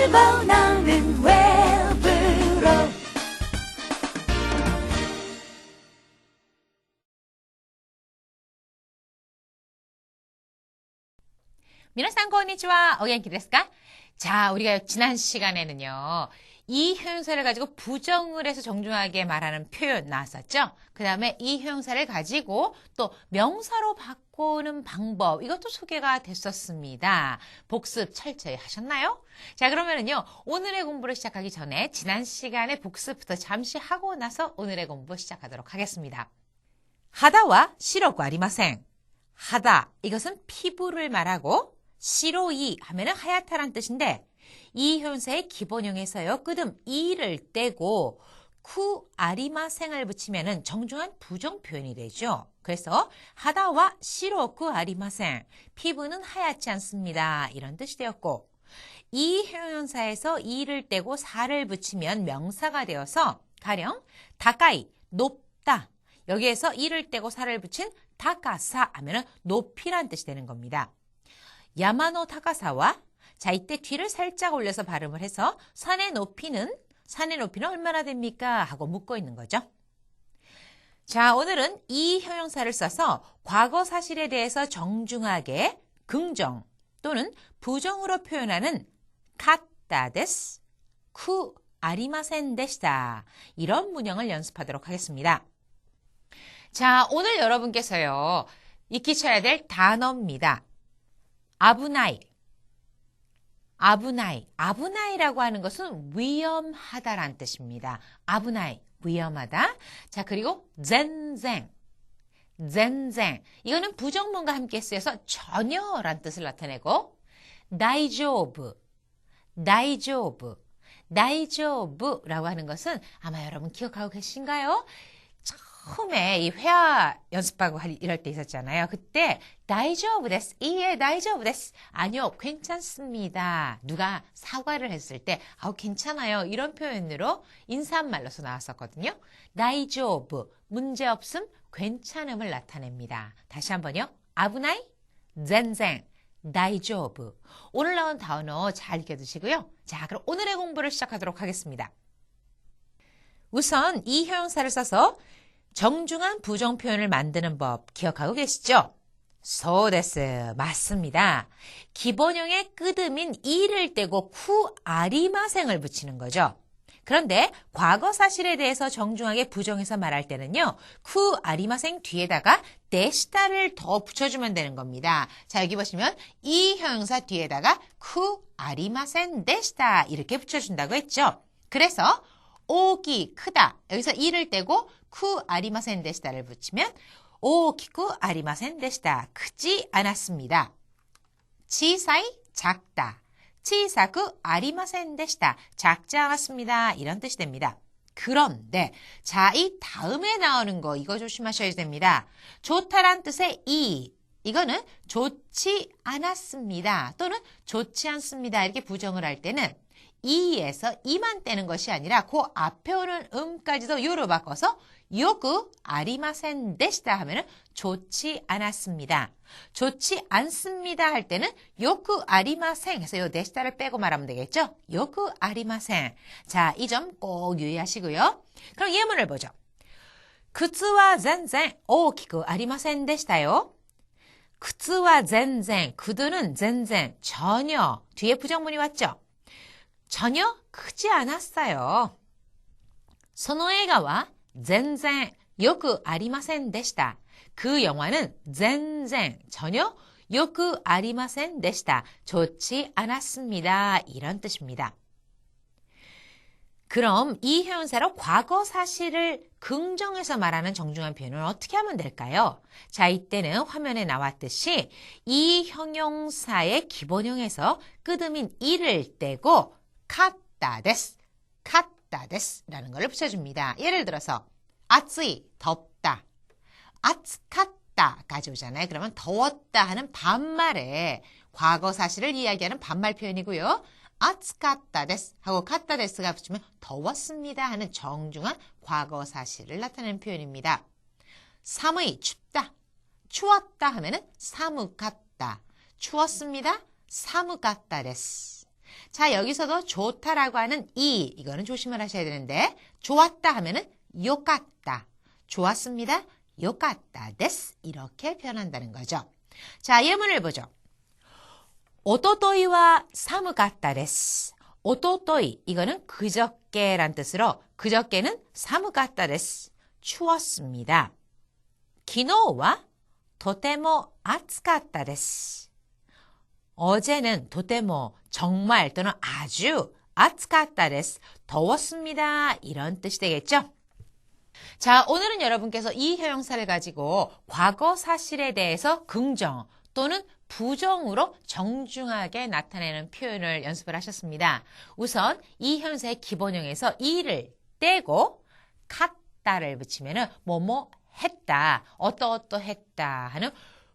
집어넣는 웹으로 미나상 konnichiwa.お元気ですか? 자, 우리가 지난 시간에는요. 이 형용사를 가지고 부정을 해서 정중하게 말하는 표현 나왔었죠? 그 다음에 이 형용사를 가지고 또 명사로 바꾸는 방법, 이것도 소개가 됐었습니다. 복습 철저히 하셨나요? 자, 그러면은요. 오늘의 공부를 시작하기 전에 지난 시간에 복습부터 잠시 하고 나서 오늘의 공부 시작하도록 하겠습니다. 하다와 시로고 아리마생. 하다, 이것은 피부를 말하고 시로이 하면은 하얗다란 뜻인데 이 형용사의 기본형에서요. 끄듬 이를 떼고 쿠 아리마생을 붙이면은 정중한 부정 표현이 되죠. 그래서 하다와 시로쿠 아리마생. 피부는 하얗지 않습니다. 이런 뜻이 되었고 이 형용사에서 이를 떼고 사를 붙이면 명사가 되어서 가령 다카이, 높다. 여기에서 이를 떼고 사를 붙인 다카사 하면은 높이란 뜻이 되는 겁니다. 야마노 타카사와 자 이때 뒤를 살짝 올려서 발음을 해서 산의 높이는 얼마나 됩니까? 하고 묻고 있는 거죠. 자, 오늘은 이 형용사를 써서 과거 사실에 대해서 정중하게 긍정 또는 부정으로 표현하는 카타 데스, 쿠 아리마센 데시다 이런 문형을 연습하도록 하겠습니다. 자, 오늘 여러분께서요. 익히셔야 될 단어입니다. 아부나이. 아부나이라고 하는 것은 위험하다라는 뜻입니다. 아부나이, 위험하다. 자, 그리고 젠쟁. 이거는 부정문과 함께 쓰여서 전혀란 뜻을 나타내고 다이조브라고 하는 것은 아마 여러분 기억하고 계신가요? 처음에 이 회화 연습하고 이럴 때 있었잖아요. 그때 다이조브 데스, 이에 다이조브 데스. 아니요, 괜찮습니다. 누가 사과를 했을 때 괜찮아요. 이런 표현으로 인사말로서 나왔었거든요. 다이조브, 문제없음, 괜찮음을 나타냅니다. 다시 한번요. 아부나이, 젠쟁, 다이조브. 오늘 나온 단어 잘 익혀두시고요. 자, 그럼 오늘의 공부를 시작하도록 하겠습니다. 우선 이 형용사를 써서 정중한 부정 표현을 만드는 법 기억하고 계시죠? 소데스, 맞습니다. 기본형의 끄듬인 이를 떼고 쿠 아리마생을 붙이는 거죠. 그런데 과거 사실에 대해서 정중하게 부정해서 말할 때는요. 쿠 아리마생 뒤에다가 데시다를 더 붙여주면 되는 겁니다. 자, 여기 보시면 이 형용사 뒤에다가 쿠 아리마센 데시다 이렇게 붙여준다고 했죠. 그래서 오기, 크다. 여기서 이를 떼고 쿠 아리마센 데시다를 붙이면 오키쿠 아리마센 데시다. 크지 않았습니다. 치사이, 작다. 치사쿠 아리마센 데시다. 작지 않았습니다. 이런 뜻이 됩니다. 그런데 자, 이 다음에 나오는 거 이거 조심하셔야 됩니다. 좋다란 뜻의 이거는 좋지 않았습니다. 또는 좋지 않습니다. 이렇게 부정을 할 때는 이에서 이만 떼는 것이 아니라 그 앞에 오는 음까지도 요로 바꿔서 요구 아리마센 데시다 하면은 좋지 않았습니다. 좋지 않습니다 할 때는 요구 아리마센 해서 요 데시다를 빼고 말하면 되겠죠? 요구 아리마센. 자, 이 점 꼭 유의하시고요. 그럼 예문을 보죠. 靴は全然大きくありませんでしたよ. 靴は全然, 구두는 全然, 전혀. 뒤에 부정문이 왔죠? 전혀 크지 않았어요. その映画は全然よくありませんでした. 그 영화는 全然 전혀 よくありませんでした. 좋지 않았습니다. 이런 뜻입니다. 그럼 이 형용사로 과거 사실을 긍정해서 말하는 정중한 표현은 어떻게 하면 될까요? 자, 이때는 화면에 나왔듯이 이 형용사의 기본형에서 끄듬인 이를 떼고 카타 데스 라는 걸 붙여줍니다. 예를 들어서 아츠이, 덥다. 아츠카타까지 오잖아요. 그러면 더웠다 하는 반말에 과거 사실을 이야기하는 반말 표현이고요. 아츠카타 데스 하고 카타 데스가 붙이면 더웠습니다 하는 정중한 과거 사실을 나타내는 표현입니다. 사무이, 춥다. 추웠다 하면은 사무카타. 추웠습니다. 사무카타 데스. 자, 여기서도 좋다라고 하는 이거는 조심을 하셔야 되는데, 좋았다 하면은 요같다. 좋았습니다. 요같다 데스. 이렇게 표현한다는 거죠. 자, 예문을 보죠. 오토토이와 사무갔다 데스. 오토토이, 이거는 그저께란 뜻으로 그저께는 사무갔다 데스. 추웠습니다. 기노와 도테모 아츠갔다 데스. 어제는 도테모 정말 또는 아주 아츠갔다 데스. 더웠습니다. 이런 뜻이 되겠죠? 자, 오늘은 여러분께서 이 형용사를 가지고 과거 사실에 대해서 긍정 또는 부정으로 정중하게 나타내는 표현을 연습을 하셨습니다. 우선 이 형용사의 기본형에서 이를 떼고 갔다를 붙이면은 뭐뭐 했다, 어떠어떠했다 하는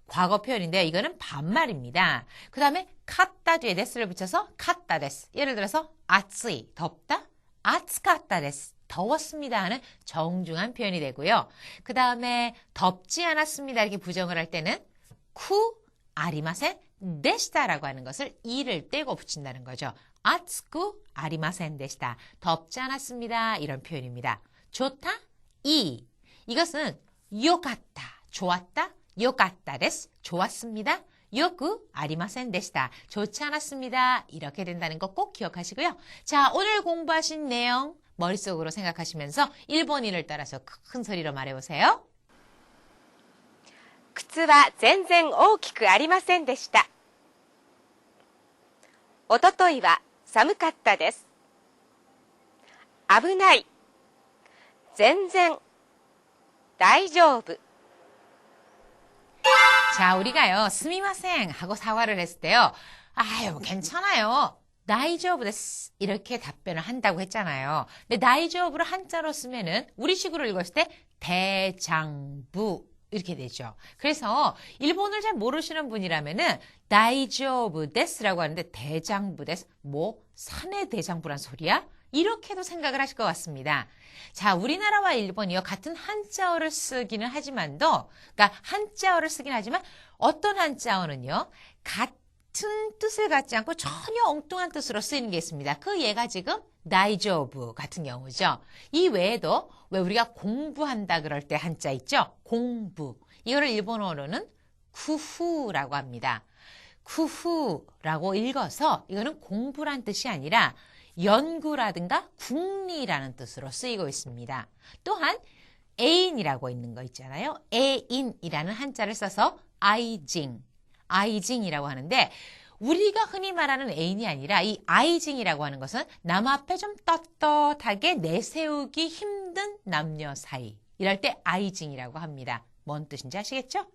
과거 표현인데요. 이거는 반말입니다. 그 다음에 갔다 뒤에 데스를 붙여서 갔다 데스. 예를 들어서 아츠이, 덥다, 아츠갔다 데스. 더웠습니다 하는 정중한 표현이 되고요. 그 다음에 덥지 않았습니다 이렇게 부정을 할 때는 쿠 아리마센 데시다라고 하는 것을 이를 떼고 붙인다는 거죠. 아츠쿠 아리마센 데시다. 덥지 않았습니다 이런 표현입니다. 좋다 이것은 요같다 좋았다 요같다 데스 좋았습니다. 요쿠 아리마센 데시다. 좋지 않았습니다. 이렇게 된다는 거 꼭 기억하시고요. 자, 오늘 공부하신 내용 머릿속으로 생각하시면서 일본인을 따라서 큰 소리로 말해보세요. 靴は全然大きくありませんでした。おとといは寒かったです。危ない。全然。大丈夫。 자, 우리가요, 스미마생 하고 사과를 했을 때요. 아유, 괜찮아요. 다이조브 데스 이렇게 답변을 한다고 했잖아요. 근데 다이조브를 한자로 쓰면은 우리식으로 읽었을 때 대장부 이렇게 되죠. 그래서 일본을 잘 모르시는 분이라면은 다이조브 데스라고 하는데 대장부 데스 뭐 산의 대장부란 소리야? 이렇게도 생각을 하실 것 같습니다. 자, 우리나라와 일본이요 같은 한자어를 쓰기는 하지만도, 그러니까 한자어를 쓰긴 하지만 어떤 한자어는요 같은 뜻을 갖지 않고 전혀 엉뚱한 뜻으로 쓰이는 게 있습니다. 그 예가 지금 다이조브 같은 경우죠. 이 외에도 왜 우리가 공부한다 그럴 때 한자 있죠? 공부. 이거를 일본어로는 쿠후라고 합니다. 쿠후라고 읽어서 이거는 공부란 뜻이 아니라 연구라든가 궁리라는 뜻으로 쓰이고 있습니다. 또한 애인이라고 있는 거 있잖아요. 애인이라는 한자를 써서 아이징이라고 하는데 우리가 흔히 말하는 애인이 아니라 이 아이징이라고 하는 것은 남 앞에 좀 떳떳하게 내세우기 힘든 남녀 사이. 이럴 때 아이징이라고 합니다. 뭔 뜻인지 아시겠죠?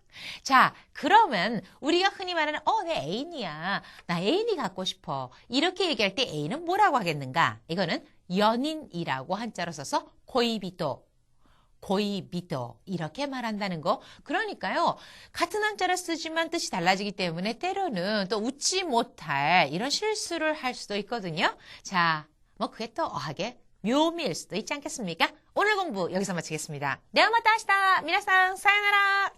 자, 그러면 우리가 흔히 말하는 내 애인이야. 나 애인이 갖고 싶어. 이렇게 얘기할 때 애인은 뭐라고 하겠는가? 이거는 연인이라고 한자로 써서 고이비토 이렇게 말한다는 거. 그러니까요. 같은 한자를 쓰지만 뜻이 달라지기 때문에 때로는 또 웃지 못할 이런 실수를 할 수도 있거든요. 자, 뭐 그게 또 어하게 묘미일 수도 있지 않겠습니까? 오늘 공부 여기서 마치겠습니다. 네, 마타 아시다. 미나상 사요나라.